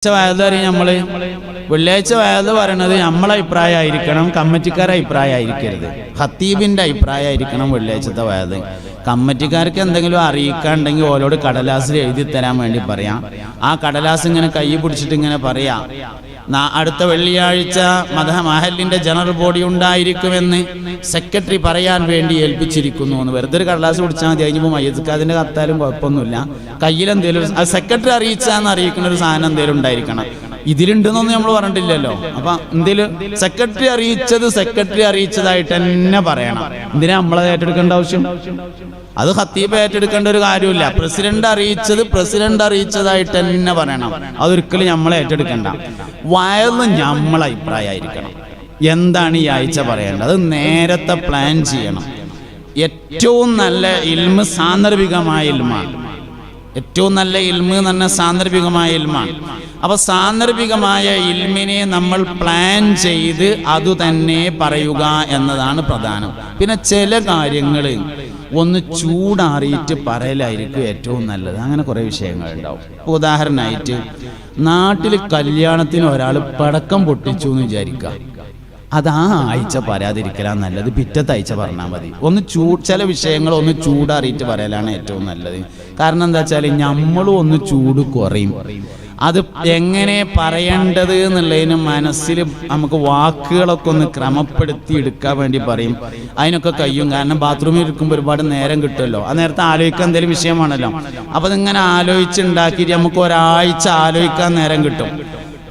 നമ്മള് വെള്ളിയാഴ്ച വയത് പറയണത് നമ്മളെ അഭിപ്രായമായിരിക്കണം, കമ്മിറ്റിക്കാരുടെ അഭിപ്രായമായിരിക്കരുത്. ഖത്തീബിന്റെ അഭിപ്രായമായിരിക്കണം വെള്ളിയാഴ്ചത്തെ വയത്. കമ്മിറ്റിക്കാർക്ക് എന്തെങ്കിലും അറിയിക്കാണ്ടെങ്കിൽ ഓരോട് കടലാസിൽ എഴുതി തരാൻ വേണ്ടി പറയാം. ആ കടലാസ് ഇങ്ങനെ കൈ പിടിച്ചിട്ട് ഇങ്ങനെ പറയാം, അടുത്ത വെള്ളിയാഴ്ച മഹല്ലിന്റെ ജനറൽ ബോഡി ഉണ്ടായിരിക്കുമെന്ന് സെക്രട്ടറി പറയാൻ വേണ്ടി ഏൽപ്പിച്ചിരിക്കുന്നു എന്ന് വെറുതെ ഒരു കടലാസ് പിടിച്ചാൽ മതി. കഴിഞ്ഞപ്പോൾ മയ്യത്തുക്കാതിന്റെ കത്താലും കുഴപ്പമൊന്നുമില്ല. കയ്യിലെന്തേലും സെക്രട്ടറി അറിയിച്ചാന്ന് അറിയിക്കുന്ന ഒരു സാധനം എന്തേലും ഉണ്ടായിരിക്കണം. ഇതിലുണ്ടെന്നൊന്നും നമ്മൾ പറഞ്ഞിട്ടില്ലല്ലോ. അപ്പൊ എന്തേലും സെക്രട്ടറി അറിയിച്ചതായിട്ട് തന്നെ പറയണം. എന്തിനാ നമ്മളത് ഏറ്റെടുക്കേണ്ട ആവശ്യം? അത് ഖത്തീബ് ഏറ്റെടുക്കേണ്ട ഒരു കാര്യമില്ല. പ്രസിഡന്റ് അറിയിച്ചതായിട്ട് തന്നെ പറയണം. അതൊരിക്കലും നമ്മളെ ഏറ്റെടുക്കണ്ട. വയലും നമ്മളെ അഭിപ്രായമായിരിക്കണം. എന്താണ് ഈ ആഴ്ച പറയേണ്ടത്? അത് നേരത്തെ പ്ലാൻ ചെയ്യണം. ഏറ്റവും നല്ല ഇൽമ് സാന്ദർഭികമായ ഇൽമാണ്. ഏറ്റവും നല്ല ഇൽമ് തന്നെ സാന്ദർഭികമായ ഇൽമാണ്. അപ്പൊ സാന്ദർഭികമായ ഇൽമിനെ നമ്മൾ പ്ലാൻ ചെയ്ത് അതു തന്നെ പറയുക എന്നതാണ് പ്രധാനം. പിന്നെ ചില കാര്യങ്ങൾ ഒന്ന് ചൂടാറിയിട്ട് പറയലായിരിക്കും ഏറ്റവും നല്ലത്. അങ്ങനെ കുറേ വിഷയങ്ങളുണ്ടാവും. ഉദാഹരണമായിട്ട്, നാട്ടിൽ കല്യാണത്തിന് ഒരാൾ പടക്കം പൊട്ടിച്ചു എന്ന് വിചാരിക്കുക. അത് ആ ആഴ്ച പറയാതിരിക്കലാണ് നല്ലത്. പിറ്റത്തെ ആഴ്ച പറഞ്ഞാൽ മതി. ചില വിഷയങ്ങൾ ഒന്ന് ചൂടാറിയിട്ട് പറയലാണ് ഏറ്റവും നല്ലത്. കാരണം എന്താ വെച്ചാൽ നമ്മളും ഒന്ന് ചൂട് കുറയും. അത് എങ്ങനെ പറയേണ്ടത് എന്നുള്ളതിന് മനസ്സിൽ നമുക്ക് വാക്കുകളൊക്കെ ഒന്ന് ക്രമപ്പെടുത്തി എടുക്കാൻ വേണ്ടി പറയും. അതിനൊക്കെ കഴിയും. കാരണം ബാത്റൂമിൽ ഇരിക്കുമ്പോൾ ഒരുപാട് നേരം കിട്ടുമല്ലോ. ആ നേരത്തെ ആലോചിക്കാൻ എന്തെങ്കിലും വിഷയമാണല്ലോ. അപ്പം അതിങ്ങനെ ആലോചിച്ചുണ്ടാക്കിയിട്ട് നമുക്ക് ഒരാഴ്ച ആലോചിക്കാൻ നേരം കിട്ടും.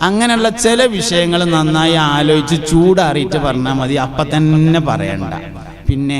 അങ്ങനെയുള്ള ചില വിഷയങ്ങൾ നന്നായി ആലോചിച്ച് ചൂടാറിയിട്ട് പറഞ്ഞാൽ മതി. അപ്പം തന്നെ പറയണ്ട. പിന്നെ